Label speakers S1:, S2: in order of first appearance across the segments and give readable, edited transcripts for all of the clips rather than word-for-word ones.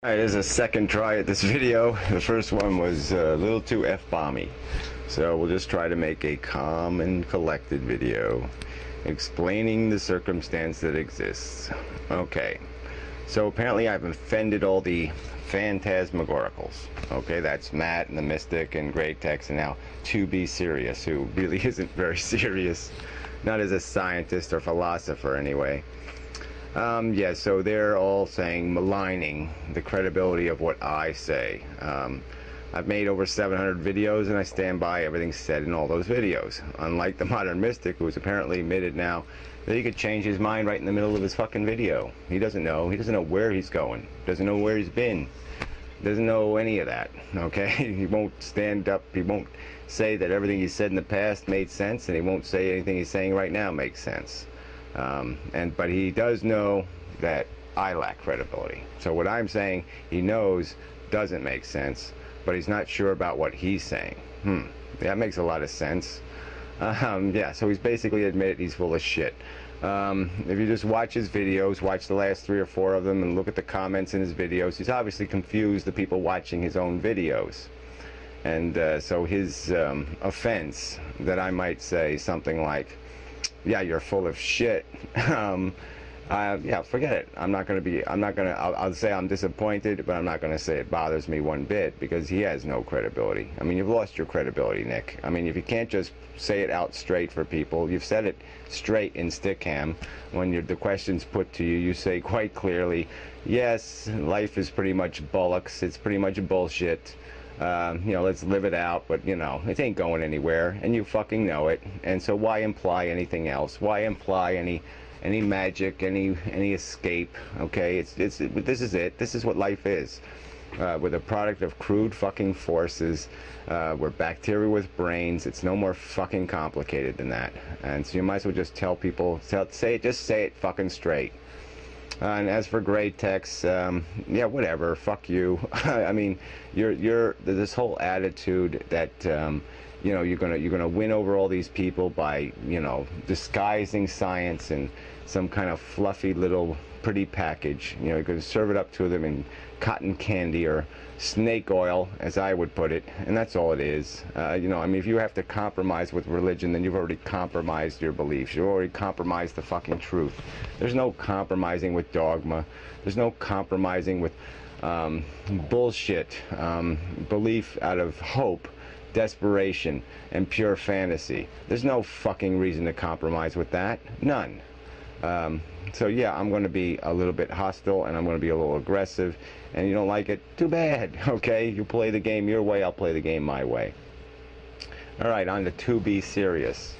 S1: Alright, this is a second try at this video. The first one was a little too F-bomby. So we'll just try to make a calm and collected video explaining the circumstance that exists. Okay, so apparently I've offended all the phantasmagoricals. Okay, that's Matt and the Mystic and Great Tex and now To Be Serious, who really isn't very serious. Not as a scientist or philosopher anyway. Yeah, so they're all saying, maligning the credibility of what I say. I've made over 700 videos and I stand by everything said in all those videos. Unlike the modern mystic, who's apparently admitted now that he could change his mind right in the middle of his fucking video. He doesn't know. He doesn't know where he's going. Doesn't know where he's been. Doesn't know any of that, okay? He won't stand up. He won't say that everything he said in the past made sense, and he won't say anything he's saying right now makes sense. But he does know that I lack credibility. So what I'm saying he knows doesn't make sense, but he's not sure about what he's saying. That makes a lot of sense. Yeah, so he's basically admitted he's full of shit. If you just watch his videos, watch the last 3 or 4 of them and look at the comments in his videos, he's obviously confused the people watching his own videos. And so his offense that I might say something like, yeah, you're full of shit. Yeah, forget it. I'll say I'm disappointed, but I'm not going to say it bothers me one bit, because he has no credibility. I mean, you've lost your credibility, Nick. I mean, if you can't just say it out straight for people, you've said it straight in Stickam. When the question's put to you, you say quite clearly, yes, life is pretty much bollocks. It's pretty much bullshit. You know, let's live it out, but you know, it ain't going anywhere, and you fucking know it. And so why imply anything else? Why imply any magic, any escape? Okay, this is it. This is what life is. We're the product of crude fucking forces. We're bacteria with brains. It's no more fucking complicated than that. And so you might as well just tell people, just say it fucking straight. And as for Great Tex, yeah, whatever, fuck you. I mean, you're this whole attitude that you know, you're gonna win over all these people by, you know, disguising science in some kind of fluffy little pretty package. You know, you're gonna serve it up to them in cotton candy or snake oil, as I would put it, and that's all it is. You know, I mean, if you have to compromise with religion, then you've already compromised your beliefs. You've already compromised the fucking truth. There's no compromising with dogma. There's no compromising with bullshit, belief out of hope, desperation, and pure fantasy. There's no fucking reason to compromise with that. None. So yeah, I'm going to be a little bit hostile, and I'm going to be a little aggressive, and you don't like it, too bad, okay? You play the game your way, I'll play the game my way. Alright, on To Be Serious.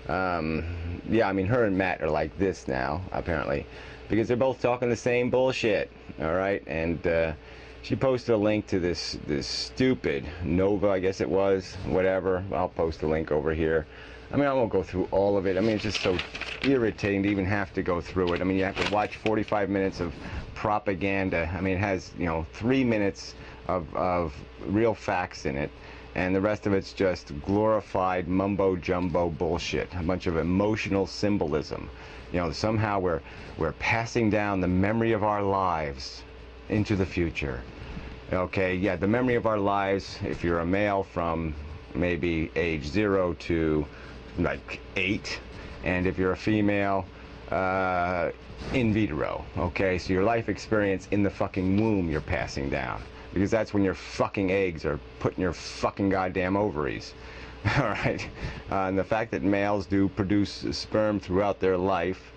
S1: Yeah, I mean, her and Matt are like this now, apparently, because they're both talking the same bullshit, alright? And she posted a link to this stupid Nova, I guess it was, whatever. I'll post a link over here. I mean, I won't go through all of it. I mean, it's just so irritating to even have to go through it. I mean, you have to watch 45 minutes of propaganda. I mean, it has, you know, 3 minutes of real facts in it, and the rest of it's just glorified mumbo-jumbo bullshit. A bunch of emotional symbolism. You know, somehow we're passing down the memory of our lives into the future. Okay, yeah, the memory of our lives, if you're a male, from maybe age 0 to like 8, and if you're a female, in vitro. Okay, so your life experience in the fucking womb you're passing down, because that's when your fucking eggs are put in your fucking goddamn ovaries. Alright, and the fact that males do produce sperm throughout their life,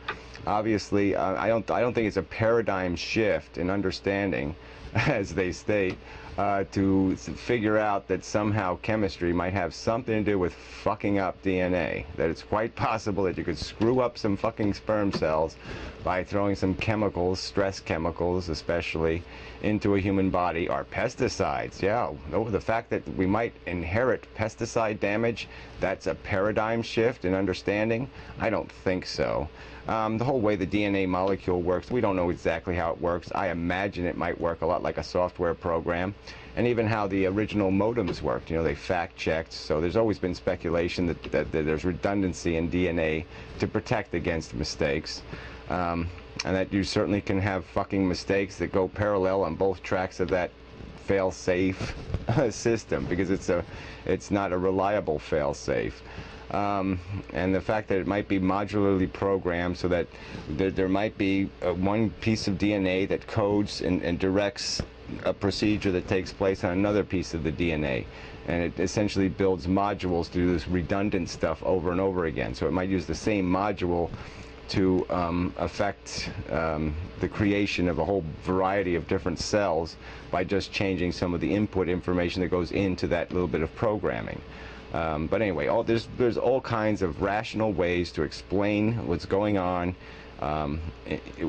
S1: obviously, I don't think it's a paradigm shift in understanding, as they state, to figure out that somehow chemistry might have something to do with fucking up DNA. That it's quite possible that you could screw up some fucking sperm cells by throwing some chemicals, stress chemicals especially, into a human body, or pesticides. Yeah, the fact that we might inherit pesticide damage, that's a paradigm shift in understanding? I don't think so. The whole way the DNA molecule works, we don't know exactly how it works. I imagine it might work a lot like a software program. And even how the original modems worked, you know, they fact-checked. So there's always been speculation that there's redundancy in DNA to protect against mistakes. and that you certainly can have fucking mistakes that go parallel on both tracks of that fail-safe system, because it's not a reliable fail-safe. And the fact that it might be modularly programmed, so that there might be one piece of DNA that codes and directs a procedure that takes place on another piece of the DNA, and it essentially builds modules to do this redundant stuff over and over again. So it might use the same module to affect the creation of a whole variety of different cells by just changing some of the input information that goes into that little bit of programming. But anyway, there's all kinds of rational ways to explain what's going on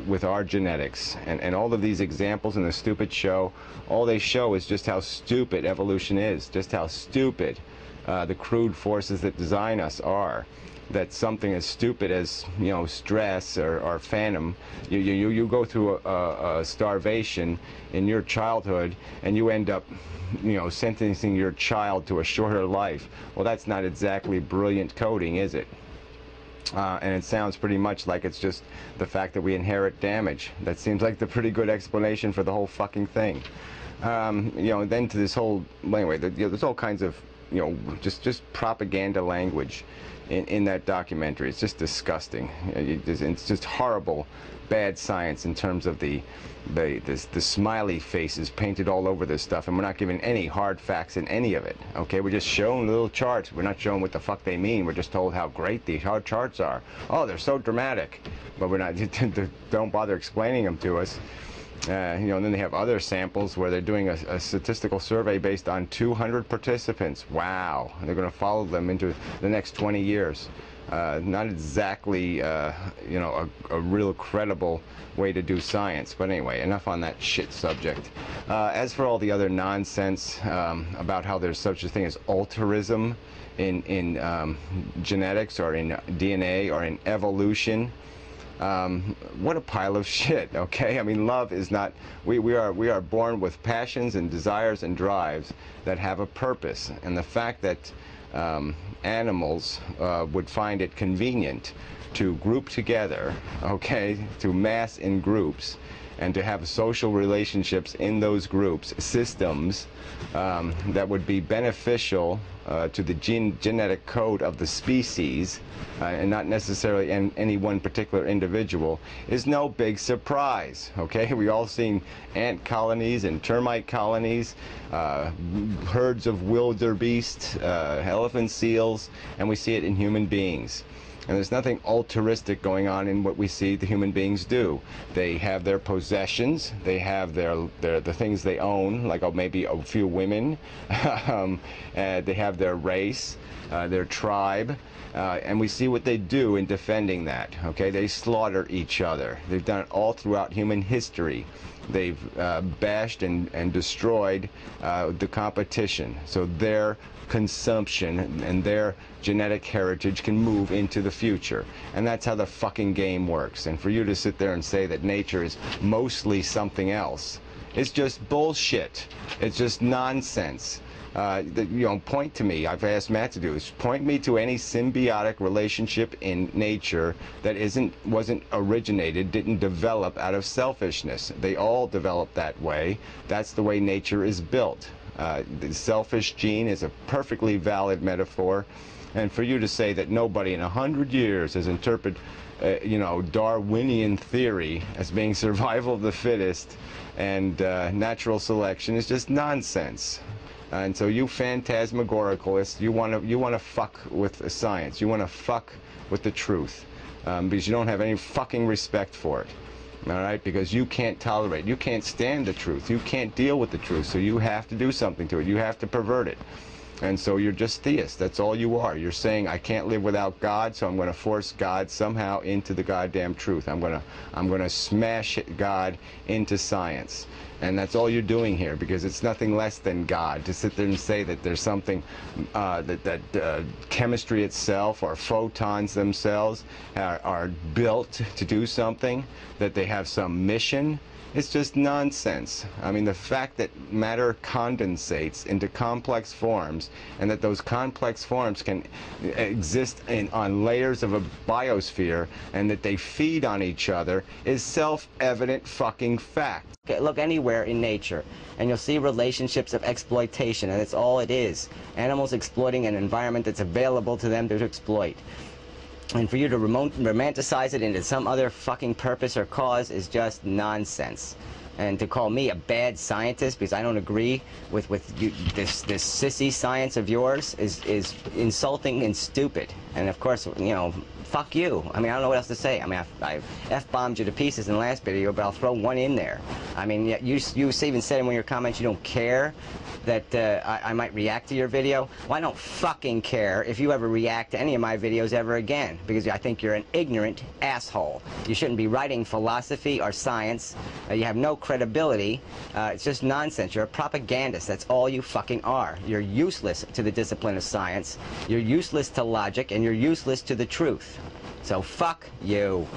S1: with our genetics, and all of these examples in the stupid show, all they show is just how stupid evolution is, just how stupid the crude forces that design us are. That something as stupid as, you know, stress or phantom, you go through a starvation in your childhood, and you end up, you know, sentencing your child to a shorter life. Well, that's not exactly brilliant coding, is it? And it sounds pretty much like it's just the fact that we inherit damage. That seems like the pretty good explanation for the whole fucking thing. You know, then to this whole, anyway, there's all kinds of, you know, just propaganda language in that documentary. It's just disgusting. It's just horrible, bad science in terms of the smiley faces painted all over this stuff, and we're not given any hard facts in any of it. Okay, we're just shown little charts. We're not shown what the fuck they mean. We're just told how great the hard charts are. Oh, they're so dramatic, but we're not. Don't bother explaining them to us. You know, and then they have other samples where they're doing a statistical survey based on 200 participants. Wow, they're going to follow them into the next 20 years. Not exactly, you know, a real credible way to do science. But anyway, enough on that shit subject. As for all the other nonsense about how there's such a thing as altruism in genetics or in DNA or in evolution, what a pile of shit. Okay, I mean, love is not, we are born with passions and desires and drives that have a purpose, and the fact that animals would find it convenient to group together, okay, to mass in groups, and to have social relationships in those groups, systems that would be beneficial to the genetic code of the species, and not necessarily any one particular individual, is no big surprise. Okay, we all seen ant colonies and termite colonies, herds of wildebeest, elephant seals, and we see it in human beings. And there's nothing altruistic going on in what we see the human beings do. They have their possessions, they have the things they own, like maybe a few women, they have their race, their tribe, and we see what they do in defending that. Okay, they slaughter each other. They've done it all throughout human history. They've bashed and destroyed the competition, so their consumption and their genetic heritage can move into the future. And that's how the fucking game works. And for you to sit there and say that nature is mostly something else, it's just bullshit. It's just nonsense. You know, point to me, I've asked Matt to do this, point me to any symbiotic relationship in nature that wasn't originated, didn't develop out of selfishness. They all develop that way. That's the way nature is built. The selfish gene is a perfectly valid metaphor, and for you to say that nobody in 100 years has interpreted, you know, Darwinian theory as being survival of the fittest and natural selection is just nonsense. And so you phantasmagoricalists, you want to fuck with science. You want to fuck with the truth, because you don't have any fucking respect for it. All right, because you can't tolerate, you can't stand the truth, you can't deal with the truth, so you have to do something to it, you have to pervert it. And so you're just theists, that's all you are. You're saying, I can't live without God, so I'm going to force God somehow into the goddamn truth. I'm going to smash God into science. And that's all you're doing here, because it's nothing less than God to sit there and say that there's something, that chemistry itself or photons themselves are built to do something, that they have some mission. It's just nonsense. I mean, the fact that matter condensates into complex forms, and that those complex forms can exist on layers of a biosphere, and that they feed on each other, is self-evident fucking fact.
S2: Look anywhere in nature, and you'll see relationships of exploitation, and that's all it is. Animals exploiting an environment that's available to them to exploit. And for you to romanticize it into some other fucking purpose or cause is just nonsense. And to call me a bad scientist because I don't agree with this sissy science of yours is insulting and stupid. And of course, you know, fuck you. I mean, I don't know what else to say. I mean, I F-bombed you to pieces in the last video, but I'll throw one in there. I mean, you even said in one of your comments you don't care that I might react to your video. Well, I don't fucking care if you ever react to any of my videos ever again, because I think you're an ignorant asshole. You shouldn't be writing philosophy or science. You have no credibility. It's just nonsense. You're a propagandist. That's all you fucking are. You're useless to the discipline of science. You're useless to logic, and you're useless to the truth. So fuck you.